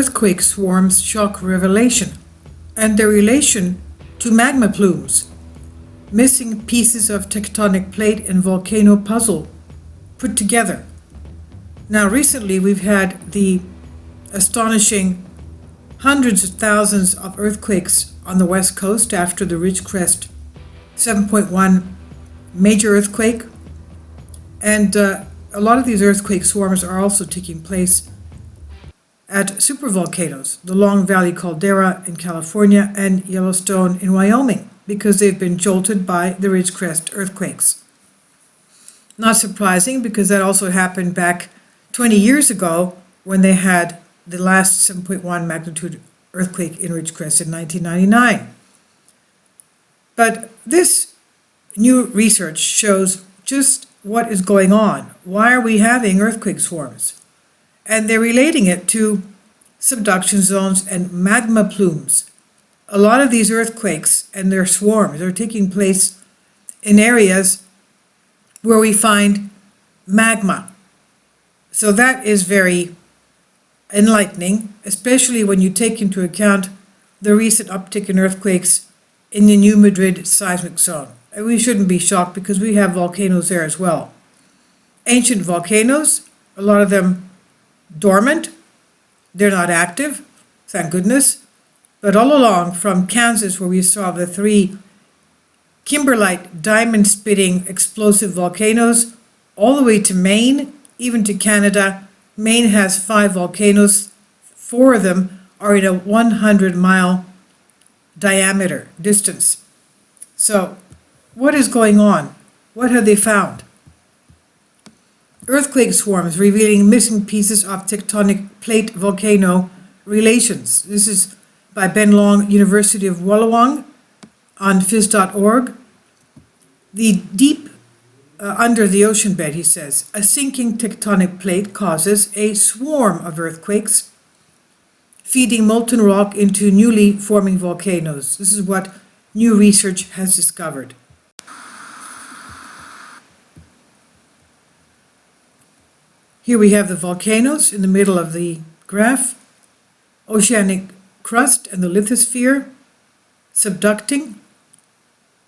earthquake swarms shock revelation and their relation to magma plumes. Missing pieces of tectonic plate and volcano puzzle put together. Now, recently we've had the astonishing hundreds of thousands of earthquakes on the west coast after the Ridgecrest 7.1 major earthquake. And a lot of these earthquake swarms are also taking place at supervolcanoes, the Long Valley Caldera in California and Yellowstone in Wyoming, because they've been jolted by the Ridgecrest earthquakes. Not surprising, because that also happened back 20 years ago when they had the last 7.1 magnitude earthquake in Ridgecrest in 1999. But this new research shows just what is going on. Why are we having earthquake swarms? And they're relating it to subduction zones and magma plumes. A lot of these earthquakes and their swarms are taking place in areas where we find magma. So that is very enlightening, especially when you take into account the recent uptick in earthquakes in the New Madrid seismic zone. And we shouldn't be shocked, because we have volcanoes there as well. Ancient volcanoes, a lot of them dormant, they're not active, thank goodness. But all along from Kansas, where we saw the 3 kimberlite diamond-spitting explosive volcanoes, all the way to Maine, even to Canada. Maine has 5 volcanoes. 4 of them are in a 100-mile diameter distance. So what is going on? What have they found? Earthquake swarms revealing missing pieces of tectonic plate-volcano relations. This is by Ben Long, University of Wolowong, on phys.org. The deep under the ocean bed, he says, a sinking tectonic plate causes a swarm of earthquakes, feeding molten rock into newly forming volcanoes. This is what new research has discovered. Here we have the volcanoes in the middle of the graph, oceanic crust and the lithosphere subducting.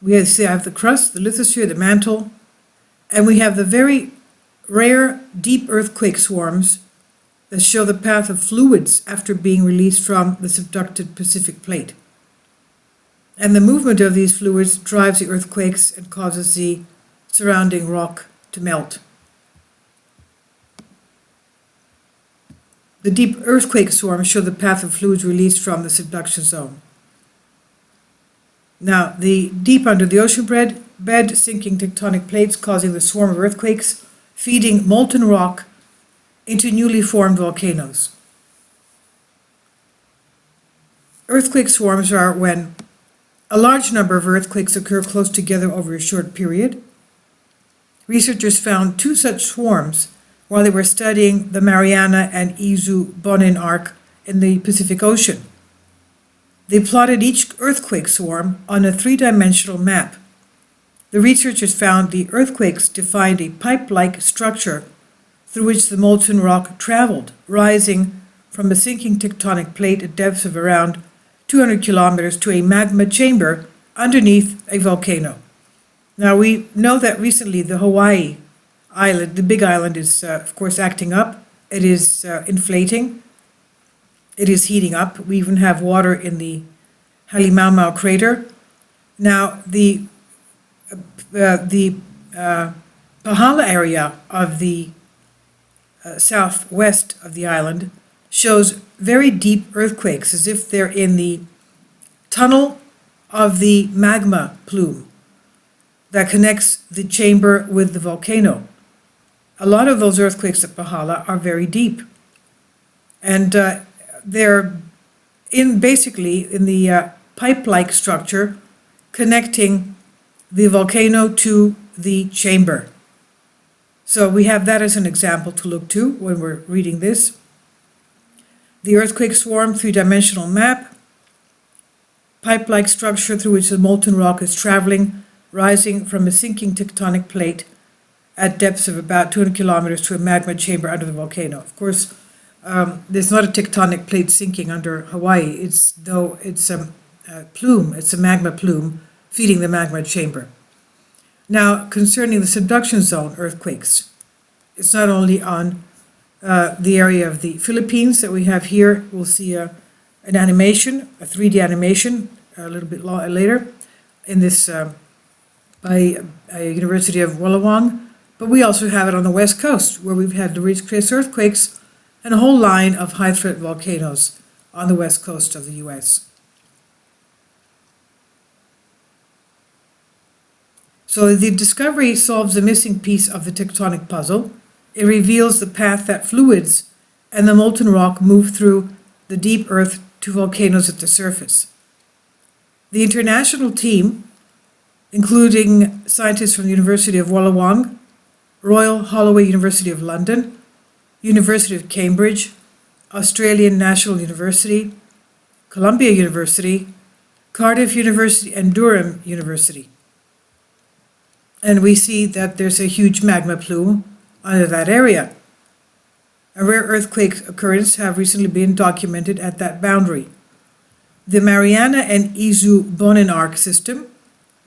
We have the crust, the lithosphere, the mantle, and we have the very rare deep earthquake swarms that show the path of fluids after being released from the subducted Pacific plate. And the movement of these fluids drives the earthquakes and causes the surrounding rock to melt. The deep earthquake swarms show the path of fluids released from the subduction zone. Now, the deep under the ocean bed, sinking tectonic plates causing the swarm of earthquakes, feeding molten rock into newly formed volcanoes. Earthquake swarms are when a large number of earthquakes occur close together over a short period. Researchers found 2 such swarms while they were studying the Mariana and Izu-Bonin arc in the Pacific Ocean. They plotted each earthquake swarm on a 3-dimensional map. The researchers found the earthquakes defined a pipe-like structure through which the molten rock traveled, rising from a sinking tectonic plate at depths of around 200 kilometers to a magma chamber underneath a volcano. Now, we know that recently the Hawaii island, the big island, is of course acting up. It is inflating. It is heating up. We even have water in the Halemaumau crater. Now, the Pahala area of the southwest of the island shows very deep earthquakes, as if they're in the tunnel of the magma plume that connects the chamber with the volcano. A lot of those earthquakes at Pahala are very deep, and they're basically in the pipe-like structure connecting the volcano to the chamber. So we have that as an example to look to when we're reading this. The earthquake swarm 3-dimensional map, pipe-like structure through which the molten rock is traveling, rising from a sinking tectonic plate at depths of about 200 kilometers to a magma chamber under the volcano. Of course, There's not a tectonic plate sinking under Hawaii. It's a plume. It's a magma plume feeding the magma chamber. Now, concerning the subduction zone earthquakes, it's not only on the area of the Philippines that we have here. We'll see an animation, a 3D animation, a little bit later in this by University of Wolowong. But we also have it on the West Coast, where we've had the ridge-crest earthquakes and a whole line of high-threat volcanoes on the west coast of the U.S. So the discovery solves the missing piece of the tectonic puzzle. It reveals the path that fluids and the molten rock move through the deep earth to volcanoes at the surface. The international team, including scientists from the University of Wolowong, Royal Holloway University of London, University of Cambridge, Australian National University, Columbia University, Cardiff University, and Durham University. And we see that there's a huge magma plume under that area. A rare earthquake occurrence have recently been documented at that boundary. The Mariana and Izu Bonin Arc system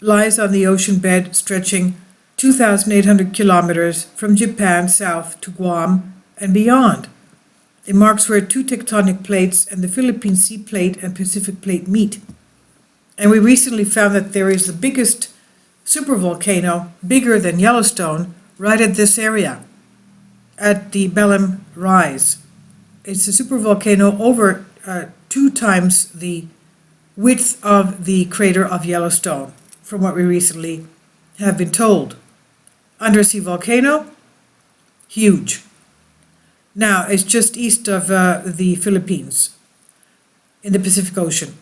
lies on the ocean bed stretching 2,800 kilometers from Japan south to Guam and beyond. It marks where two tectonic plates and the Philippine Sea Plate and Pacific Plate meet. And we recently found that there is the biggest supervolcano, bigger than Yellowstone, right at this area, at the Belém Rise. It's a supervolcano over 2 times the width of the crater of Yellowstone, from what we recently have been told. Undersea volcano, huge. Now, it's just east of the Philippines, in the Pacific Ocean.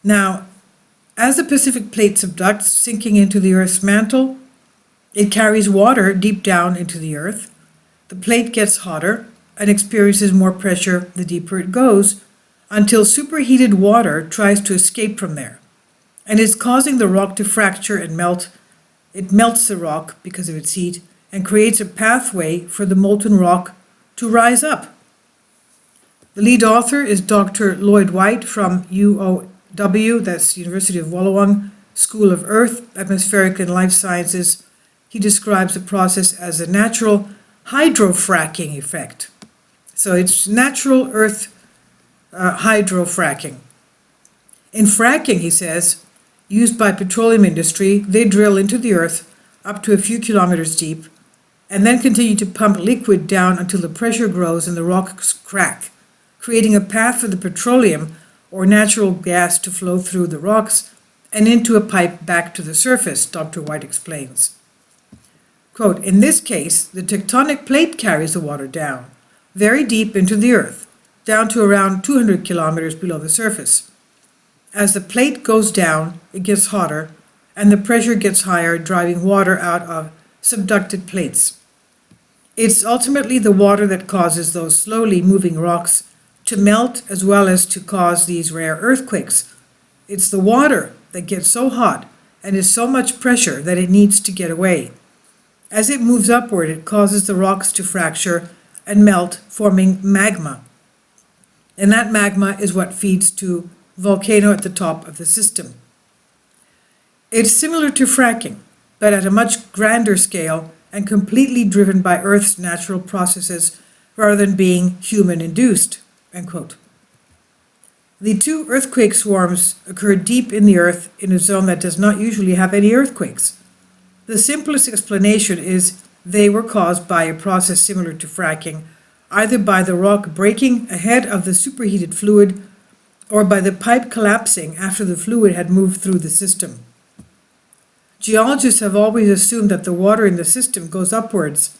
Now, as the Pacific Plate subducts, sinking into the Earth's mantle, it carries water deep down into the Earth. The plate gets hotter and experiences more pressure the deeper it goes, until superheated water tries to escape from there, and is causing the rock to fracture and melt. It melts the rock because of its heat and creates a pathway for the molten rock to rise up. The lead author is Dr. Lloyd White from UOW, that's University of Wolowong, School of Earth, Atmospheric and Life Sciences. He describes the process as a natural hydrofracking effect. So it's natural earth hydrofracking. In fracking, he says, used by petroleum industry, they drill into the earth up to a few kilometers deep and then continue to pump liquid down until the pressure grows and the rocks crack, creating a path for the petroleum or natural gas to flow through the rocks and into a pipe back to the surface, Dr. White explains. Quote, in this case, the tectonic plate carries the water down, very deep into the earth, down to around 200 kilometers below the surface. As the plate goes down, it gets hotter, and the pressure gets higher, driving water out of subducted plates. It's ultimately the water that causes those slowly moving rocks to melt as well as to cause these rare earthquakes. It's the water that gets so hot and is so much pressure that it needs to get away. As it moves upward, it causes the rocks to fracture and melt, forming magma. And that magma is what feeds to volcano at the top of the system. It's similar to fracking, but at a much grander scale and completely driven by Earth's natural processes rather than being human-induced, end quote. The 2 earthquake swarms occur deep in the Earth in a zone that does not usually have any earthquakes. The simplest explanation is they were caused by a process similar to fracking, either by the rock breaking ahead of the superheated fluid or by the pipe collapsing after the fluid had moved through the system. Geologists have always assumed that the water in the system goes upwards,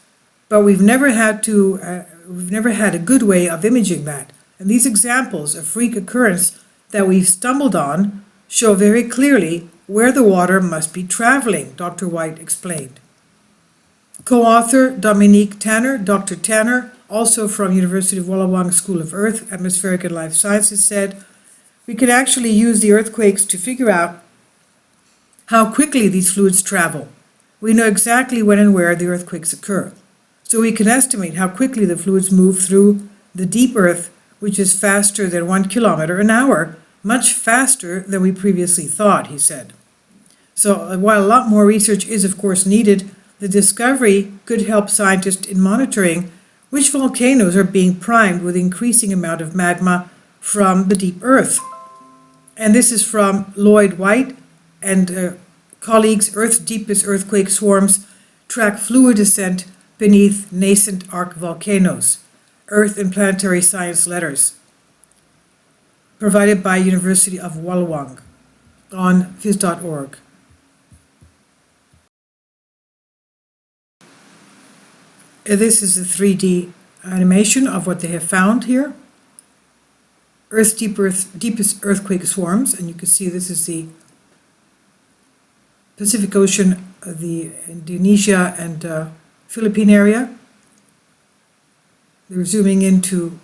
but we've never had a good way of imaging that. And these examples of freak occurrence that we've stumbled on show very clearly where the water must be traveling, Dr. White explained. Co-author Dominique Tanner, Dr. Tanner, also from University of Wolowong School of Earth, Atmospheric and Life Sciences, said, we can actually use the earthquakes to figure out how quickly these fluids travel. We know exactly when and where the earthquakes occur, so we can estimate how quickly the fluids move through the deep earth, which is faster than 1 kilometer an hour, much faster than we previously thought, he said. So while a lot more research is of course needed, the discovery could help scientists in monitoring which volcanoes are being primed with increasing amount of magma from the deep earth. And this is from Lloyd White and colleagues. Earth's deepest earthquake swarms track fluid descent beneath nascent arc volcanoes. Earth and Planetary Science Letters, provided by University of Wolowong on phys.org. This is a 3D animation of what they have found here. Earth's deepest earthquake swarms, and you can see this is the Pacific Ocean, the Indonesia and Philippine area. They're zooming into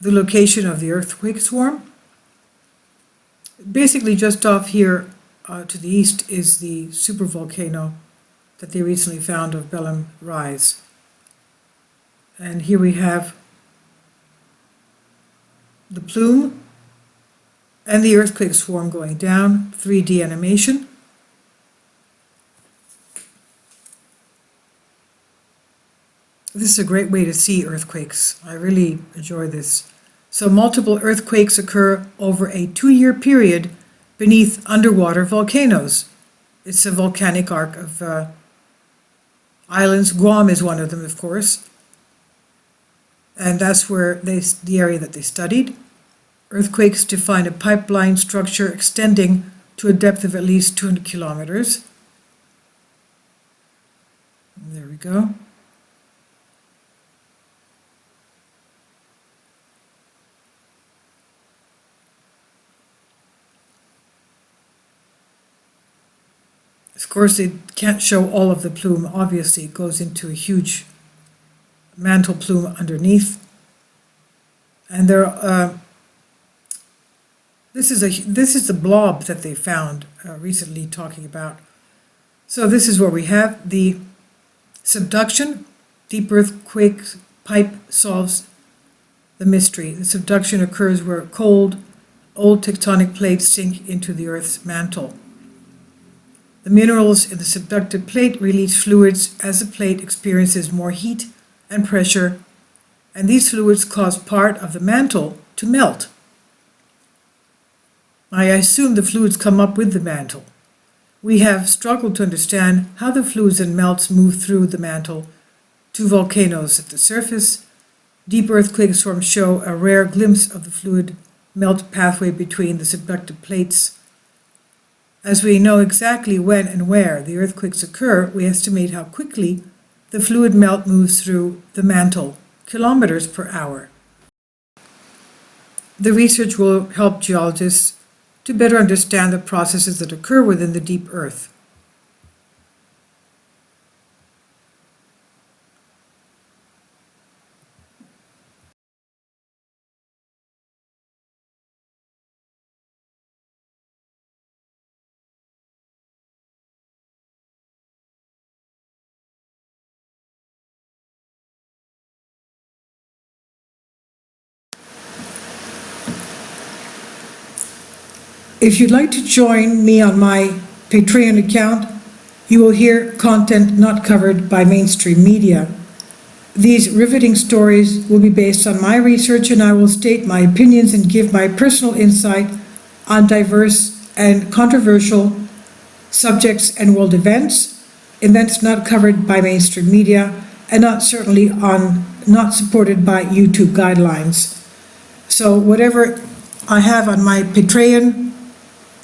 the location of the earthquake swarm. Basically just off here to the east is the supervolcano that they recently found of Belém Rise. And here we have the plume and the earthquake swarm going down, 3D animation. This is a great way to see earthquakes. I really enjoy this. So multiple earthquakes occur over a 2-year period beneath underwater volcanoes. It's a volcanic arc of islands. Guam is one of them, of course. And that's where the area that they studied. Earthquakes define a pipeline structure extending to a depth of at least 200 kilometers. There we go. Of course, they can't show all of the plume. Obviously, it goes into a huge mantle plume underneath. And this is the blob that they found recently talking about. So this is where we have the subduction. Deep earthquake pipe solves the mystery. The subduction occurs where cold, old tectonic plates sink into the Earth's mantle. The minerals in the subducted plate release fluids as the plate experiences more heat and pressure, and these fluids cause part of the mantle to melt. I assume the fluids come up with the mantle. We have struggled to understand how the fluids and melts move through the mantle to volcanoes at the surface. Deep earthquake swarms show a rare glimpse of the fluid melt pathway between the subducted plates. As we know exactly when and where the earthquakes occur, we estimate how quickly the fluid melt moves through the mantle, kilometers per hour. The research will help geologists to better understand the processes that occur within the deep earth. If you'd like to join me on my Patreon account, you will hear content not covered by mainstream media. These riveting stories will be based on my research, and I will state my opinions and give my personal insight on diverse and controversial subjects and world events not covered by mainstream media, and not supported by YouTube guidelines. So whatever I have on my Patreon,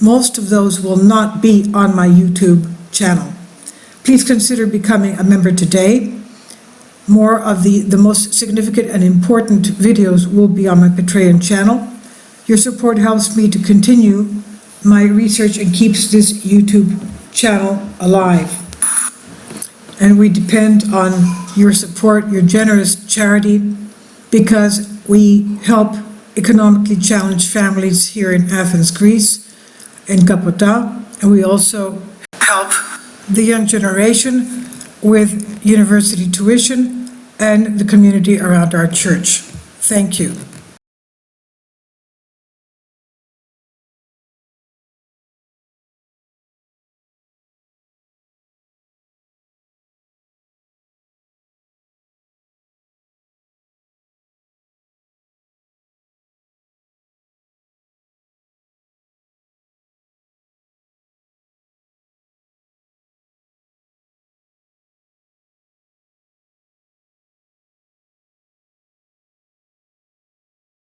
most of those will not be on my YouTube channel. Please consider becoming a member today. More of the most significant and important videos will be on my Patreon channel. Your support helps me to continue my research and keeps this YouTube channel alive. And we depend on your support, your generous charity, because we help economically challenged families here in Athens, Greece, in Kapota, and we also help the young generation with university tuition and the community around our church. Thank you.